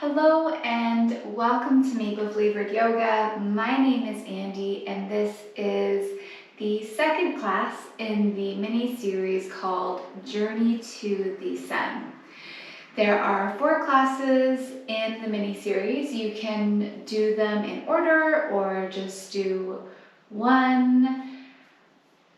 Hello and welcome to Maple Flavored Yoga. My name is Andy and this is the second class in the mini-series called Journey to the Sun. There are 4 classes in the mini-series. You can do them in order or just do one.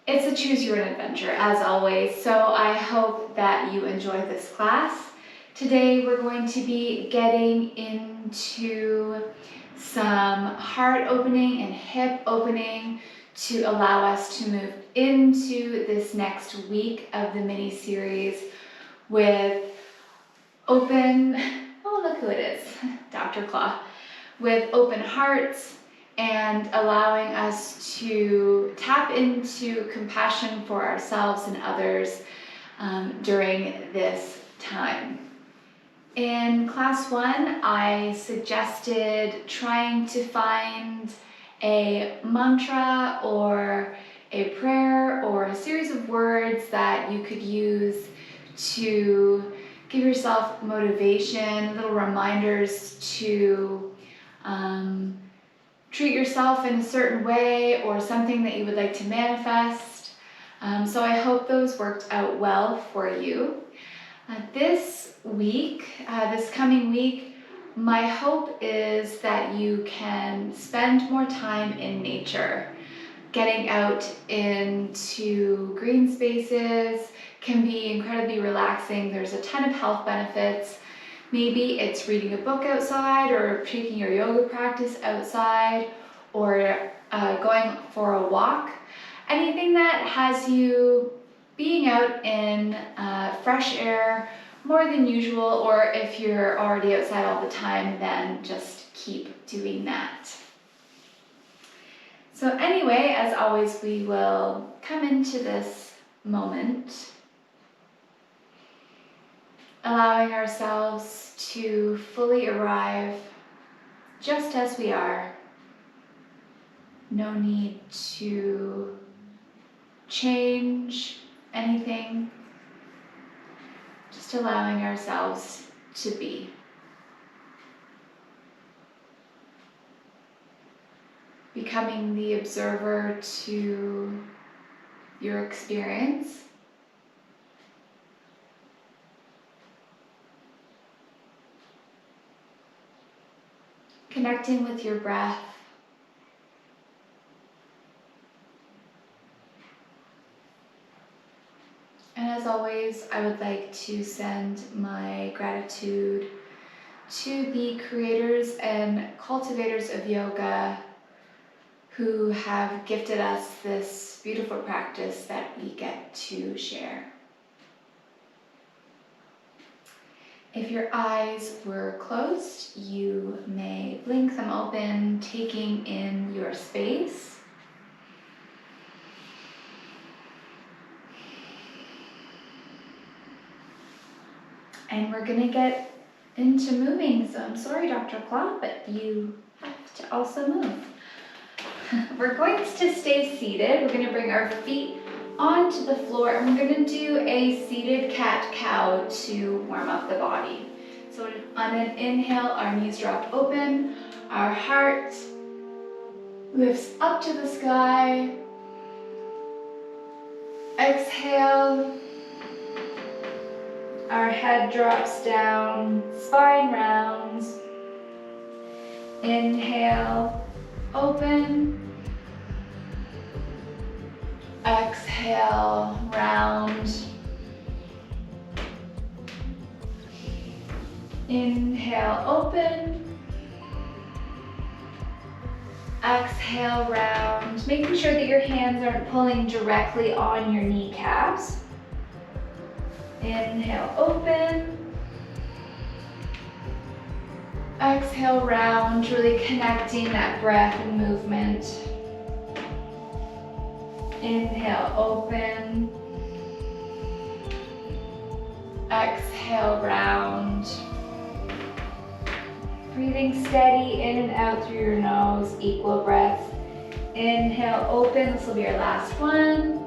It's a choose your own adventure as always, so I hope that you enjoy this class. Today we're going to be getting into some heart opening and hip opening to allow us to move into this next week of the mini-series with open, oh look who it is, Dr. Claw, with open hearts and allowing us to tap into compassion for ourselves and others during this time. In class 1, I suggested trying to find a mantra or a prayer or a series of words that you could use to give yourself motivation, little reminders to treat yourself in a certain way or something that you would like to manifest. So I hope those worked out well for you. This coming week, my hope is that you can spend more time in nature. Getting out into green spaces can be incredibly relaxing. There's a ton of health benefits. Maybe it's reading a book outside or taking your yoga practice outside or going for a walk. Anything that has you being out in fresh air more than usual, or if you're already outside all the time, then just keep doing that. So anyway, as always, we will come into this moment, allowing ourselves to fully arrive just as we are. No need to change anything, just allowing ourselves to be. Becoming the observer to your experience. Connecting with your breath. And as always, I would like to send my gratitude to the creators and cultivators of yoga who have gifted us this beautiful practice that we get to share. If your eyes were closed, you may blink them open, taking in your space. And we're gonna get into moving, so I'm sorry, Dr. Claw, but you have to also move. We're going to stay seated. We're gonna bring our feet onto the floor and we're gonna do a seated cat-cow to warm up the body. So on an inhale, our knees drop open, our heart lifts up to the sky. Exhale. Our head drops down, spine rounds. Inhale, open. Exhale, round. Inhale, open. Exhale, round. Making sure that your hands aren't pulling directly on your kneecaps. Inhale, open. Exhale, round, really connecting that breath and movement. Inhale, open. Exhale, round. Breathing steady in and out through your nose, equal breath. Inhale, open, this will be our last one.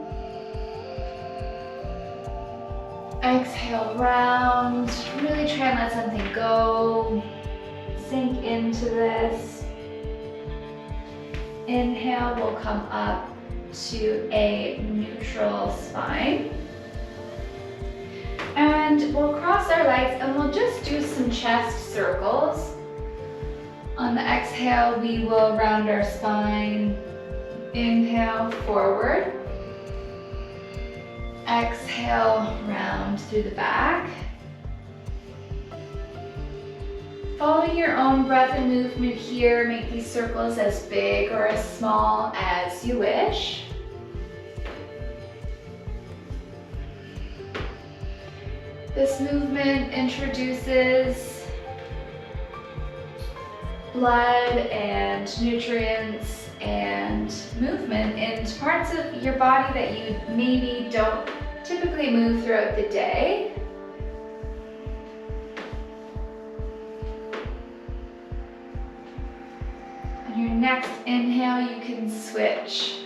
Exhale, round. Really try and let something go. sink into this. Inhale, we'll come up to a neutral spine. And we'll cross our legs and we'll just do some chest circles. On the exhale, we will round our spine. Inhale, forward. Exhale, round through the back. Following your own breath and movement here, make these circles as big or as small as you wish. This movement introduces blood and nutrients and movement into parts of your body that you maybe don't typically move throughout the day. On your next inhale, you can switch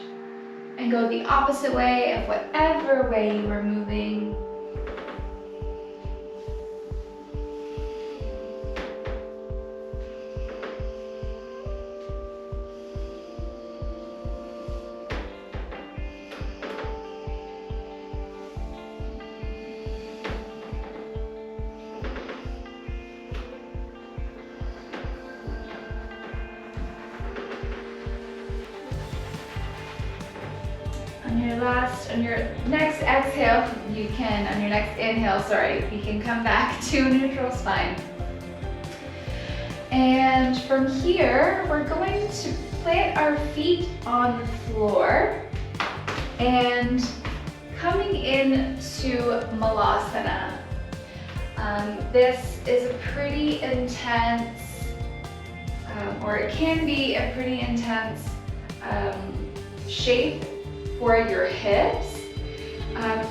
and go the opposite way of whatever way you are moving. On your next exhale, you can come back to neutral spine. And from here, we're going to plant our feet on the floor and coming into Malasana. This is a pretty intense, or it can be a pretty intense shape for your hips.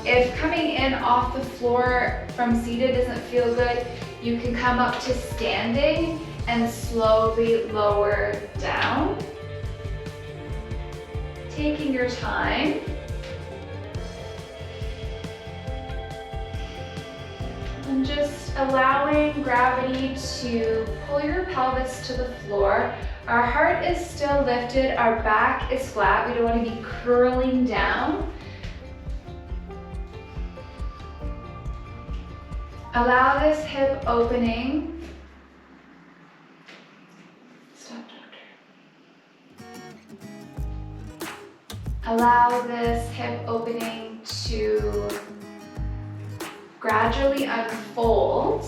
If coming in off the floor from seated doesn't feel good, you can come up to standing and slowly lower down. Taking your time. And just allowing gravity to pull your pelvis to the floor. Our heart is still lifted, our back is flat. We don't want to be curling down. Allow this hip opening. Stop, doctor. Allow this hip opening to gradually unfold.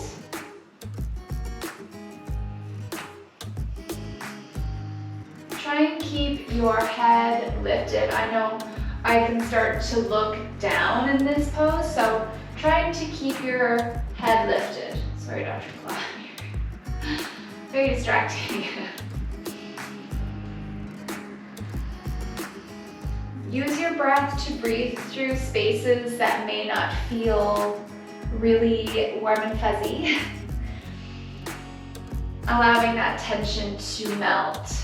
Try and keep your head lifted. I know I can start to look down in this pose, so try to keep your head lifted. Sorry, Dr. Claude. Very distracting. Use your breath to breathe through spaces that may not feel really warm and fuzzy. Allowing that tension to melt.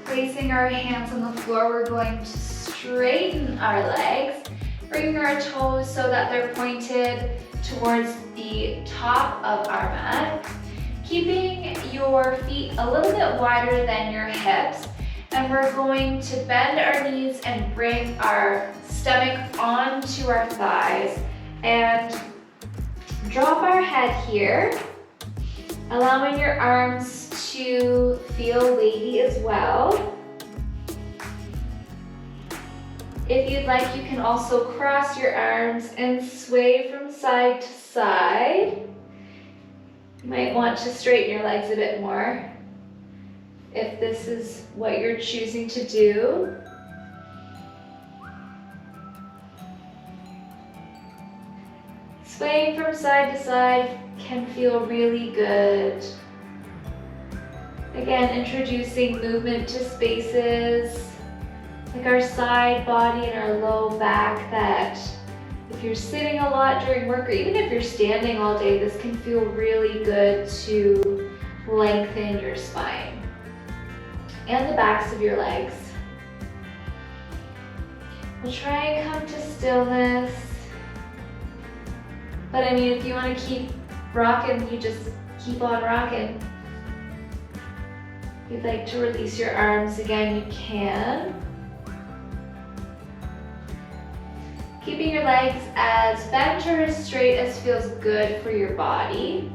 Placing our hands on the floor, we're going to straighten our legs, bring our toes so that they're pointed towards the top of our mat. Keeping your feet a little bit wider than your hips, and we're going to bend our knees and bring our stomach onto our thighs and drop our head here, allowing your arms to feel weighty as well. If you'd like, you can also cross your arms and sway from side to side. You might want to straighten your legs a bit more if this is what you're choosing to do. Swaying from side to side can feel really good. Again, introducing movement to spaces like our side body and our low back that if you're sitting a lot during work, or even if you're standing all day, this can feel really good to lengthen your spine and the backs of your legs. We'll try and come to stillness. But I mean, if you want to keep rocking, you just keep on rocking. If you'd like to release your arms again, you can. Keeping your legs as bent or as straight as feels good for your body.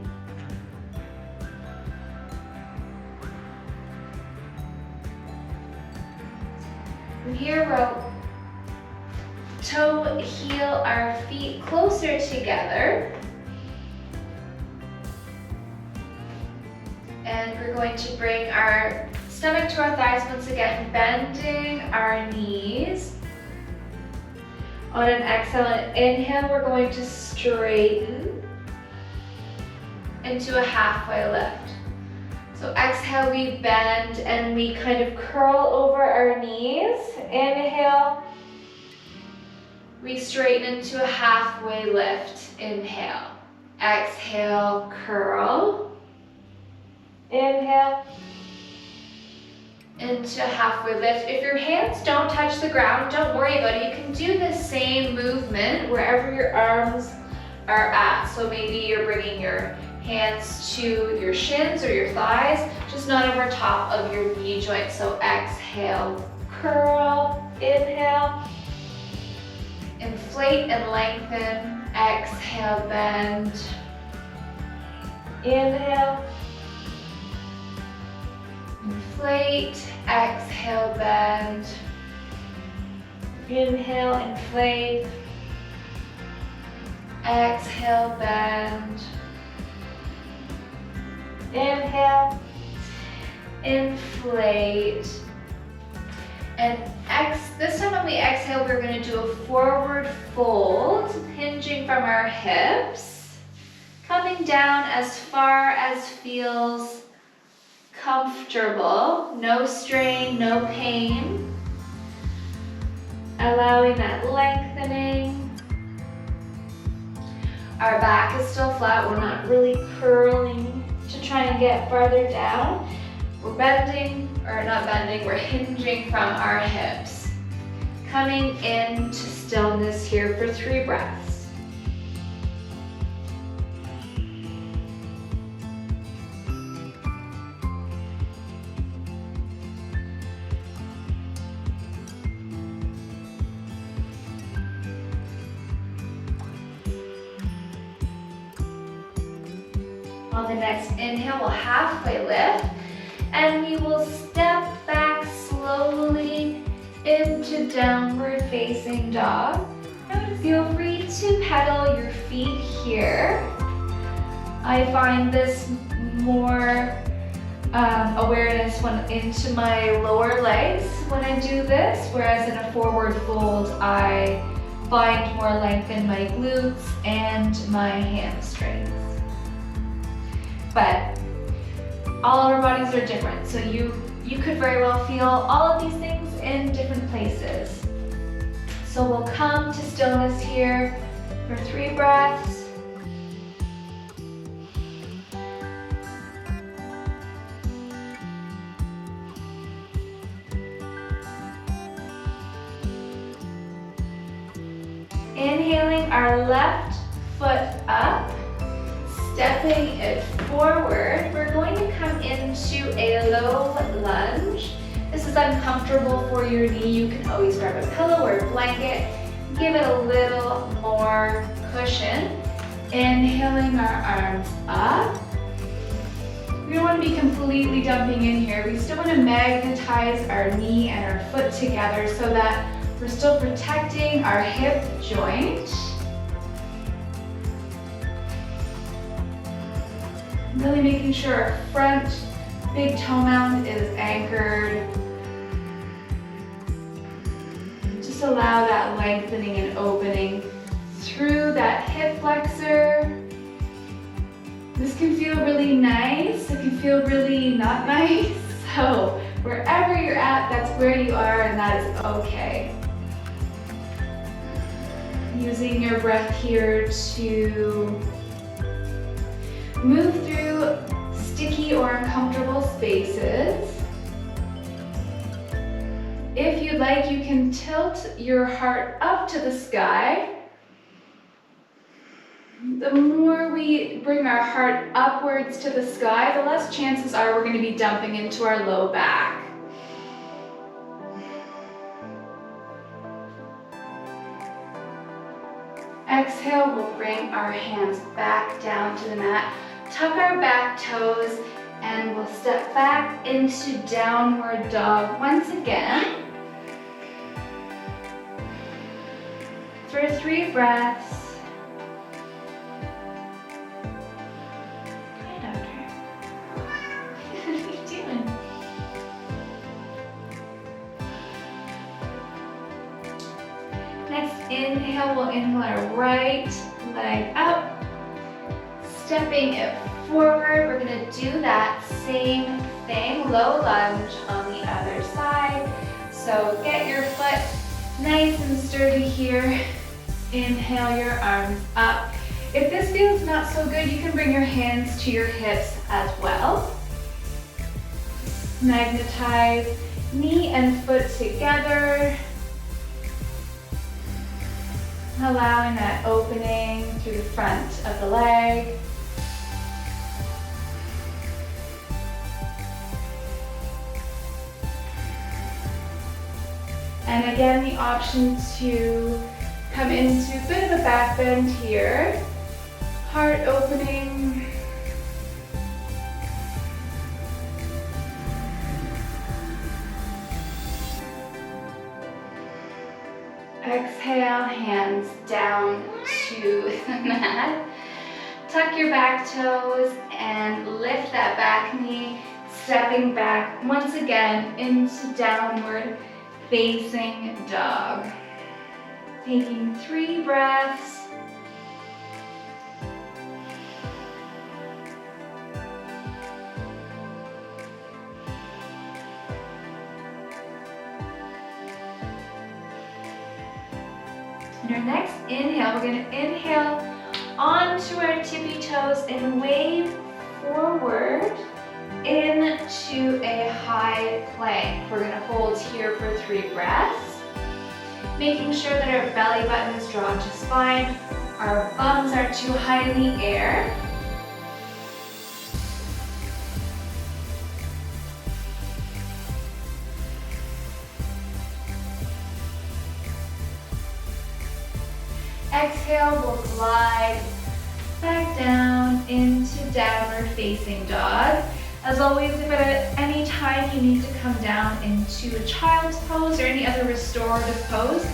From here, we'll toe heel our feet closer together. And we're going to bring our stomach to our thighs once again, bending our knees. On an exhale and inhale, we're going to straighten into a halfway lift. So exhale, we bend and we kind of curl over our knees. Inhale, we straighten into a halfway lift. Inhale. Exhale, curl. Inhale. Into a halfway lift. If your hands don't touch the ground, don't worry about it. You can do the same movement wherever your arms are at. So maybe you're bringing your hands to your shins or your thighs, just not over top of your knee joint. So exhale, curl, inhale, inflate and lengthen, exhale, bend, inhale, inflate, exhale, bend, inhale, inflate, exhale, bend, inhale, inflate, and this time when we exhale, we're going to do a forward fold, hinging from our hips, coming down as far as feels comfortable, no strain, no pain, allowing that lengthening. Our back is still flat, we're not really curling to try and get farther down. We're bending, or not bending, we're hinging from our hips. Coming into stillness here for 3 breaths. On the next inhale, we'll halfway lift, and we will step back slowly into downward facing dog. Feel free to pedal your feet here. I find this more awareness into my lower legs when I do this, whereas in a forward fold, I find more length in my glutes and my hamstrings. But all of our bodies are different, so you could very well feel all of these things in different places. So we'll come to stillness here for 3 breaths. Inhaling our left foot up, stepping it forward, we're going to come into a low lunge. This is uncomfortable for your knee. You can always grab a pillow or a blanket, give it a little more cushion. Inhaling our arms up. We don't want to be completely dumping in here. We still want to magnetize our knee and our foot together so that we're still protecting our hip joint. Really making sure our front big toe mound is anchored. Just allow that lengthening and opening through that hip flexor. This can feel really nice. It can feel really not nice. So wherever you're at, that's where you are, and that is okay. Using your breath here to move through sticky or uncomfortable spaces. If you'd like, you can tilt your heart up to the sky. The more we bring our heart upwards to the sky, the less chances are we're going to be dumping into our low back. Exhale, we'll bring our hands back down to the mat, tuck our back toes, and we'll step back into downward dog once again. For 3 breaths. Hi, doctor. What are you doing? Next inhale, we'll inhale our right leg up, stepping it forward. We're going to do that same thing, low lunge on the other side. So get your foot nice and sturdy here. Inhale your arms up. If this feels not so good, you can bring your hands to your hips as well. Magnetize knee and foot together. Allowing that opening through the front of the leg. And again, the option to come into a bit of a back bend here. Heart opening. Exhale, hands down to the mat. Tuck your back toes and lift that back knee, stepping back once again into downward facing dog. Taking 3 breaths. And our next inhale, we're going to inhale onto our tippy toes and wave forward into a high plank. We're going to hold here for 3 breaths. Making sure that our belly button is drawn to spine, our bums are too high in the air. Exhale, we'll glide back down into downward facing dog. As always, if at any time you need to come down into a child's pose or any other restorative pose,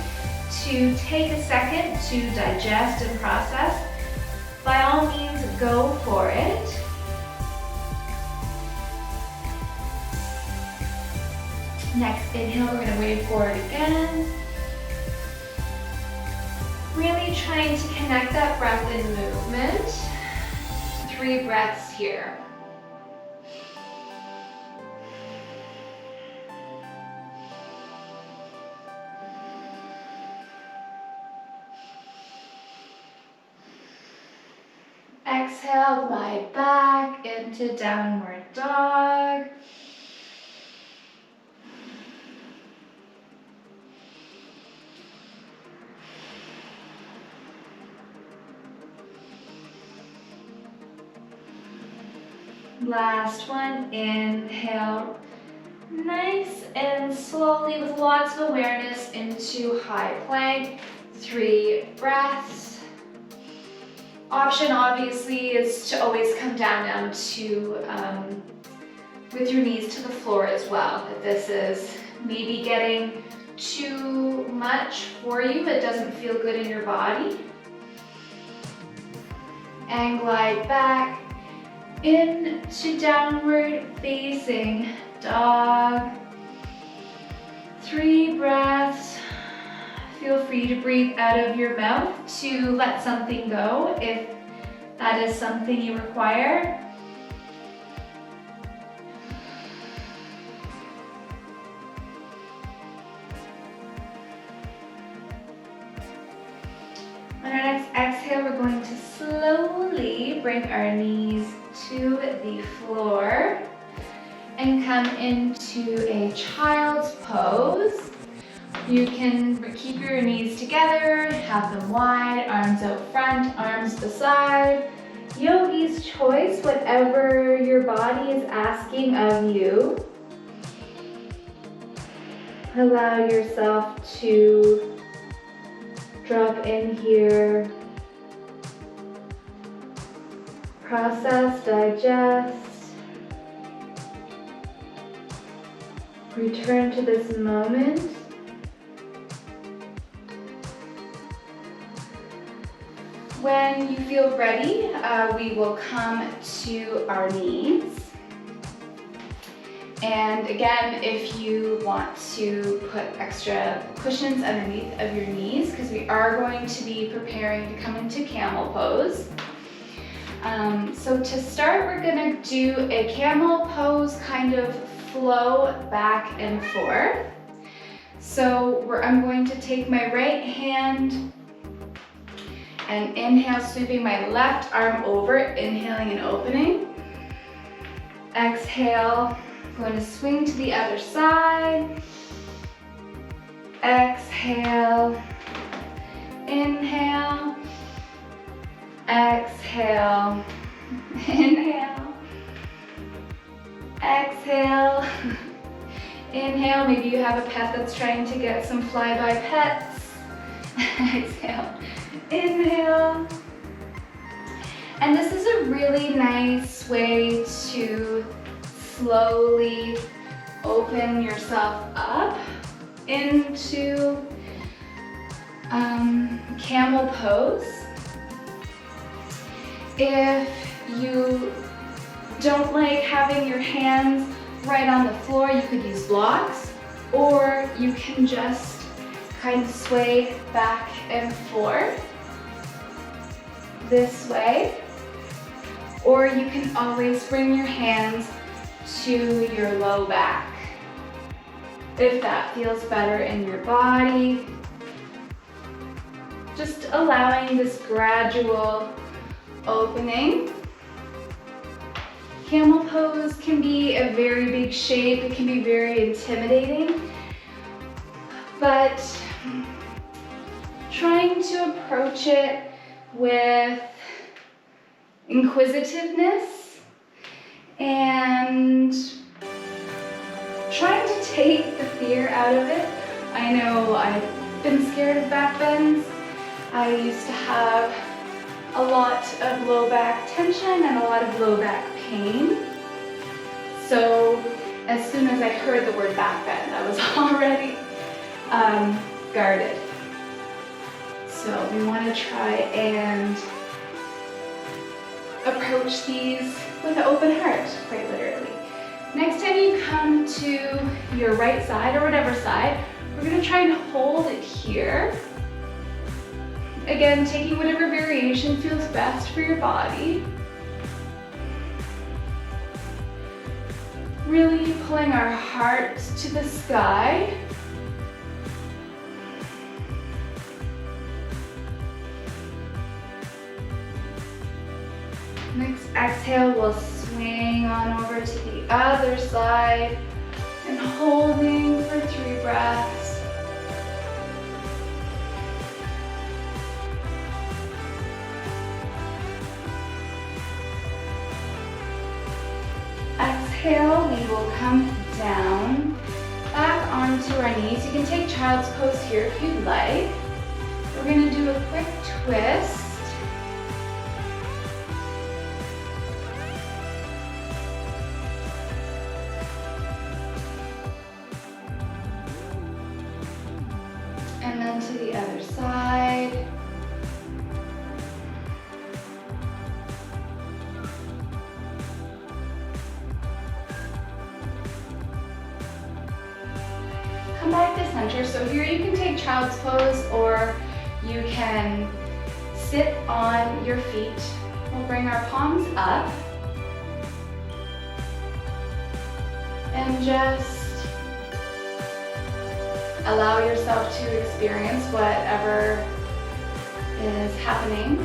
to take a second to digest and process, by all means, go for it. Next inhale, we're going to wave forward again. Really trying to connect that breath and movement. 3 breaths here. Exhale, glide back into downward dog. Last one, inhale, nice and slowly with lots of awareness into high plank. 3 breaths. Option obviously is to always come down to with your knees to the floor as well. If this is maybe getting too much for you, it doesn't feel good in your body. And glide back into downward facing dog. 3 breaths. Feel free to breathe out of your mouth to let something go if that is something you require. On our next exhale, we're going to slowly bring our knees to the floor and come into a child's pose. You can keep your knees together, have them wide, arms out front, arms beside. Yogi's choice, whatever your body is asking of you. Allow yourself to drop in here, process, digest, return to this moment. When you feel ready, we will come to our knees. And again, if you want to put extra cushions underneath of your knees, because we are going to be preparing to come into Camel Pose. So to start, we're gonna do a Camel Pose kind of flow back and forth. So I'm going to take my right hand and inhale, sweeping my left arm over, inhaling and opening. Exhale. Going to swing to the other side. Exhale. Inhale. Exhale. Inhale. Exhale. Inhale. Maybe you have a pet that's trying to get some flyby pets. Exhale. Inhale. And this is a really nice way to slowly open yourself up into Camel Pose. If you don't like having your hands right on the floor, you could use blocks, or you can just kind of sway back and forth this way, or you can always bring your hands to your low back if that feels better in your body. Just allowing this gradual opening. Camel Pose can be a very big shape. It can be very intimidating, but trying to approach it with inquisitiveness and trying to take the fear out of it. I know I've been scared of back bends. I used to have a lot of low back tension and a lot of low back pain. So as soon as I heard the word back bend, I was already guarded. So we want to try and approach these with an open heart, quite literally. Next time you come to your right side, or whatever side, we're going to try and hold it here. Again, taking whatever variation feels best for your body. Really pulling our heart to the sky. Next exhale, we'll swing on over to the other side and holding for 3 breaths. Exhale, we will come down, back onto our knees. You can take child's pose here if you'd like. We're going to do a quick twist. And then to the other side. Come back to center. So here you can take child's pose, or you can sit on your feet. We'll bring our palms up and just allow yourself to experience whatever is happening.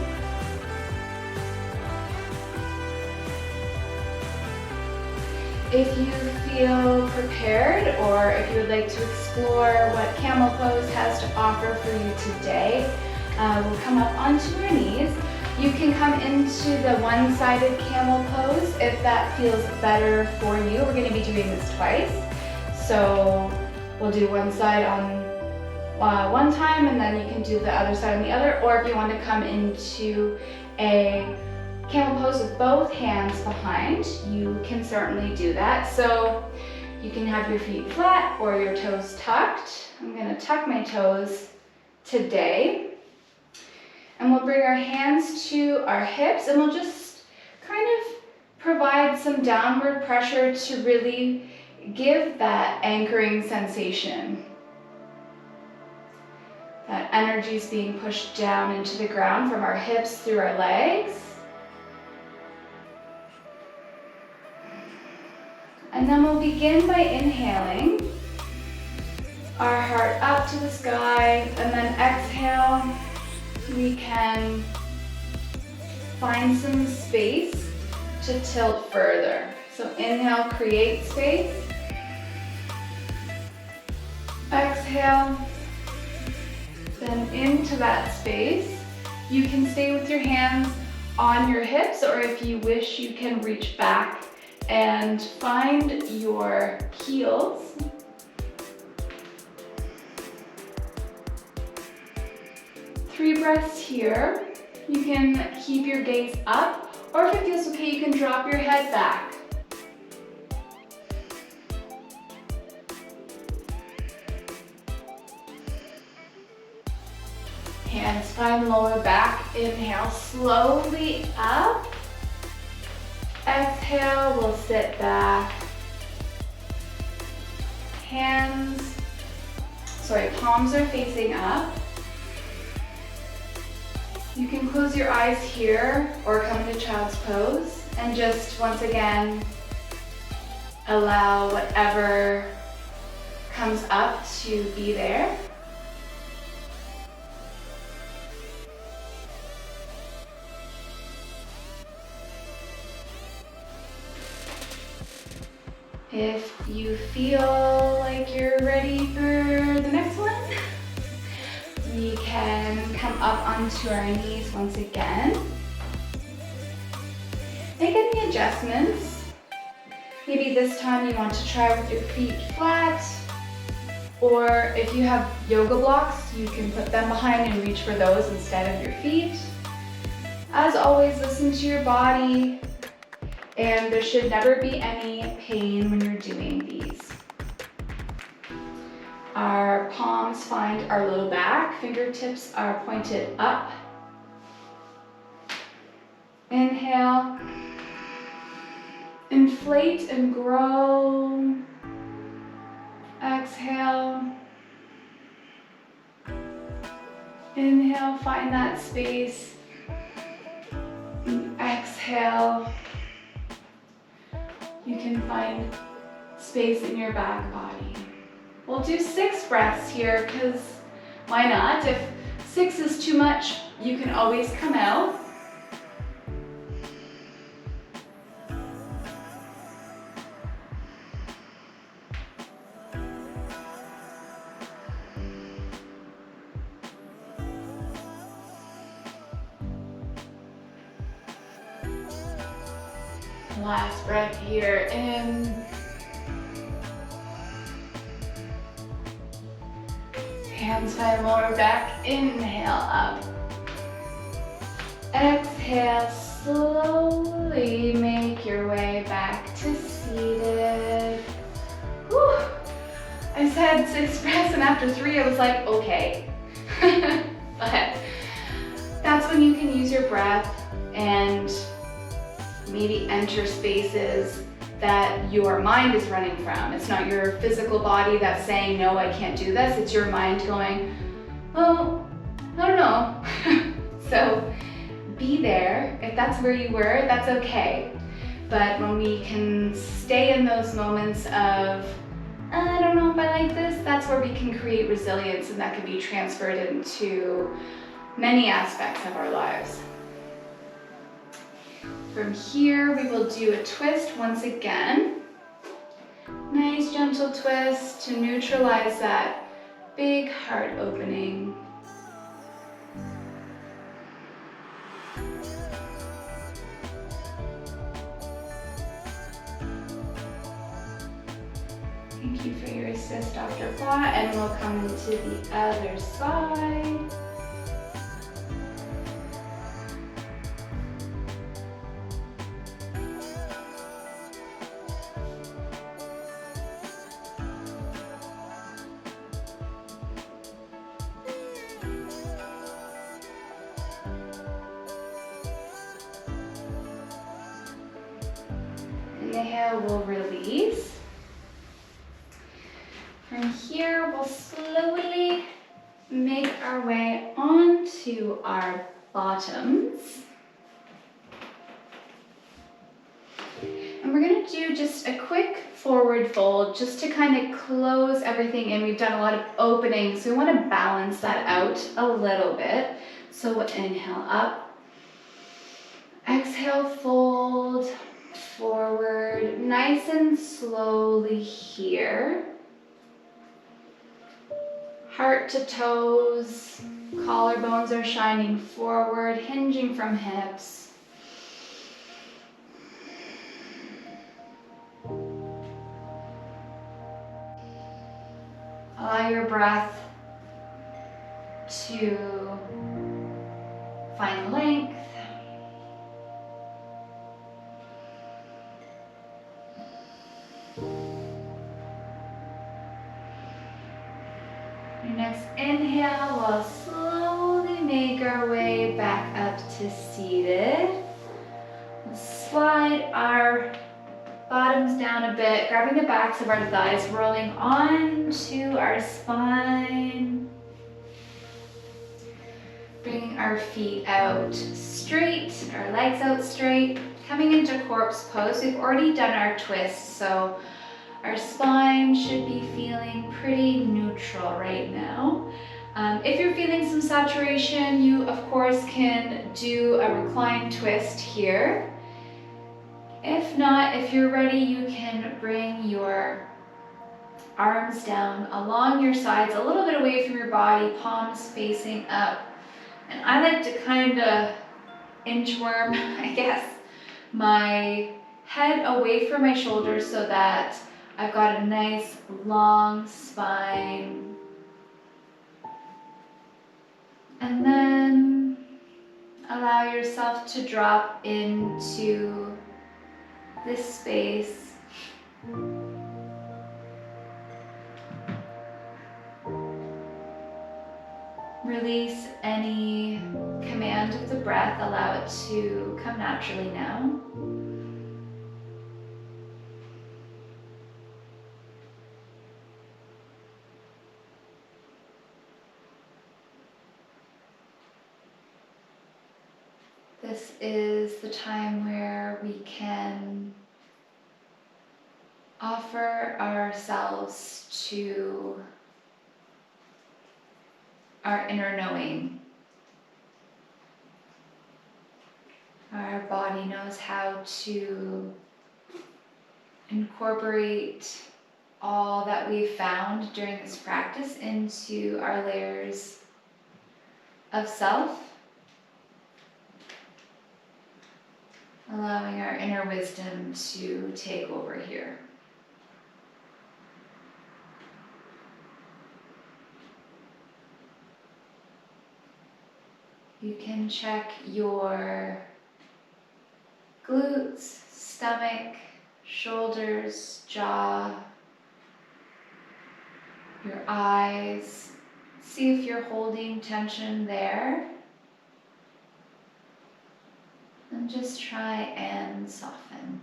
If you feel prepared, or if you would like to explore what Camel Pose has to offer for you today, we'll come up onto our knees. You can come into the one-sided camel pose if that feels better for you. We're going to be doing this twice. So we'll do one side on one time, and then you can do the other side on the other. Or if you want to come into a camel pose with both hands behind, you can certainly do that. So you can have your feet flat or your toes tucked. I'm going to tuck my toes today. And we'll bring our hands to our hips, and we'll just kind of provide some downward pressure to really give that anchoring sensation. That energy is being pushed down into the ground from our hips through our legs. And then we'll begin by inhaling our heart up to the sky, and then exhale. We can find some space to tilt further. So inhale, create space. Exhale, then into that space. You can stay with your hands on your hips, or if you wish, you can reach back and find your heels. Three breaths here. You can keep your gaze up, or if it feels okay, you can drop your head back. Hands find lower back. Inhale slowly up. Exhale, we'll sit back. Palms are facing up. You can close your eyes here or come into child's pose and just once again allow whatever comes up to be there. If you feel like you're ready for the next one, we can come up onto our knees once again. Make any adjustments. Maybe this time you want to try with your feet flat, or if you have yoga blocks, you can put them behind and reach for those instead of your feet. As always, listen to your body, and there should never be any pain when you're doing these. Our palms find our low back, fingertips are pointed up. Inhale, inflate and grow. Exhale. Inhale, find that space. Exhale. You can find space in your back body. We'll do 6 breaths here, because why not? If 6 is too much, you can always come out. Last breath here, in. Hands find lower back, inhale up. Exhale, slowly make your way back to seated. Whew. I said 6 breaths, and after 3 I was like, okay. But that's when you can use your breath and maybe enter spaces that your mind is running from. It's not your physical body that's saying, no, I can't do this. It's your mind going, oh, I don't know. So be there. If that's where you were, that's okay. But when we can stay in those moments of, I don't know if I like this, that's where we can create resilience, and that can be transferred into many aspects of our lives. From here, we will do a twist once again. Nice gentle twist to neutralize that big heart opening. Thank you for your assist, Dr. Plot, and we'll come into the other side. Inhale, we'll release. From here, we'll slowly make our way onto our bottoms. And we're going to do just a quick forward fold just to kind of close everything in. We've done a lot of opening, so we want to balance that out a little bit. So we'll inhale up. Exhale, fold forward, nice and slowly here. Heart to toes, collarbones are shining forward, hinging from hips. Allow your breath to find length. Your next inhale, we'll slowly make our way back up to seated. We'll slide our bottoms down a bit, grabbing the backs of our thighs, rolling onto our spine. Bringing our feet out straight, our legs out straight. Coming into corpse pose, we've already done our twist, so our spine should be feeling pretty neutral right now. If you're feeling some saturation, you of course can do a reclined twist here. If not, if you're ready, you can bring your arms down along your sides, a little bit away from your body, palms facing up. And I like to kind of inchworm, I guess, my head away from my shoulders so that I've got a nice long spine. And then allow yourself to drop into this space. Release any command of the breath, allow it to come naturally now. This is the time where we can offer ourselves to our inner knowing. Our body knows how to incorporate all that we've found during this practice into our layers of self, allowing our inner wisdom to take over here. You can check your glutes, stomach, shoulders, jaw, your eyes. See if you're holding tension there. And just try and soften.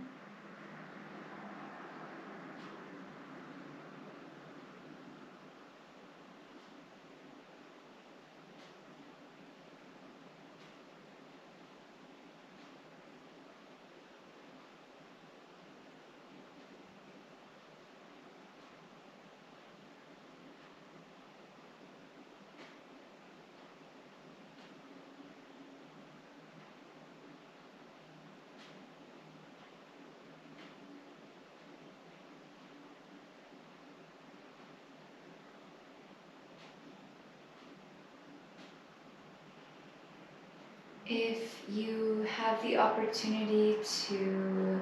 If you have the opportunity to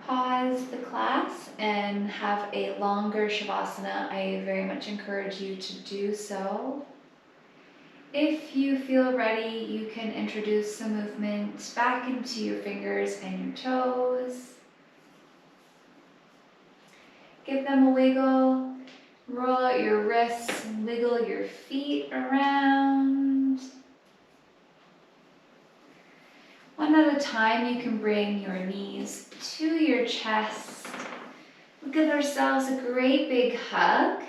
pause the class and have a longer Savasana, I very much encourage you to do so. If you feel ready, you can introduce some movement back into your fingers and your toes. Give them a wiggle. Roll out your wrists and wiggle your feet around. One at a time, you can bring your knees to your chest. We'll give ourselves a great big hug.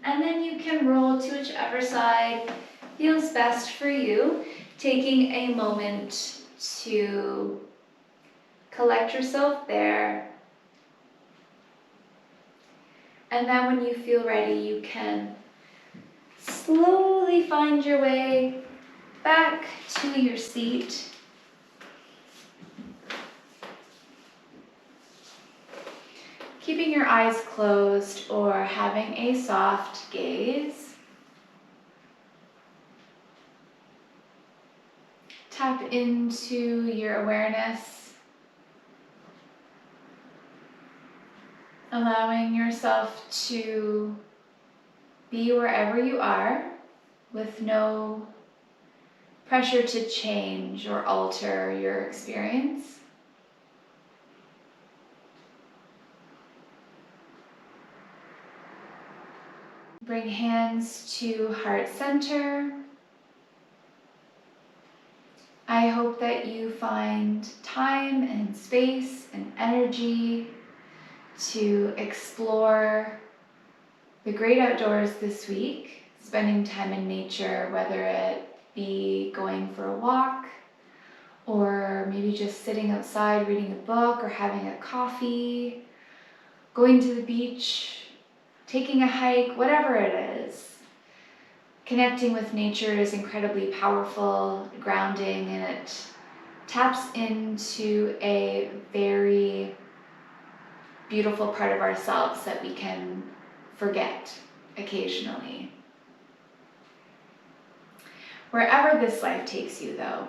And then you can roll to whichever side feels best for you, taking a moment to collect yourself there. And then when you feel ready, you can slowly find your way back to your seat. Keeping your eyes closed or having a soft gaze. Tap into your awareness, allowing yourself to be wherever you are with no pressure to change or alter your experience. Bring hands to heart center. I hope that you find time and space and energy to explore the great outdoors this week, spending time in nature, whether it be going for a walk or maybe just sitting outside reading a book or having a coffee, going to the beach, taking a hike, whatever it is. Connecting with nature is incredibly powerful, grounding, and it taps into a very beautiful part of ourselves that we can forget occasionally. Wherever this life takes you, though,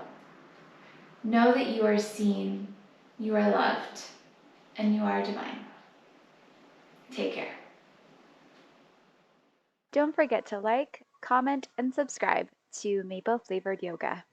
know that you are seen, you are loved, and you are divine. Take care. Don't forget to like, comment, and subscribe to Maple Flavored Yoga.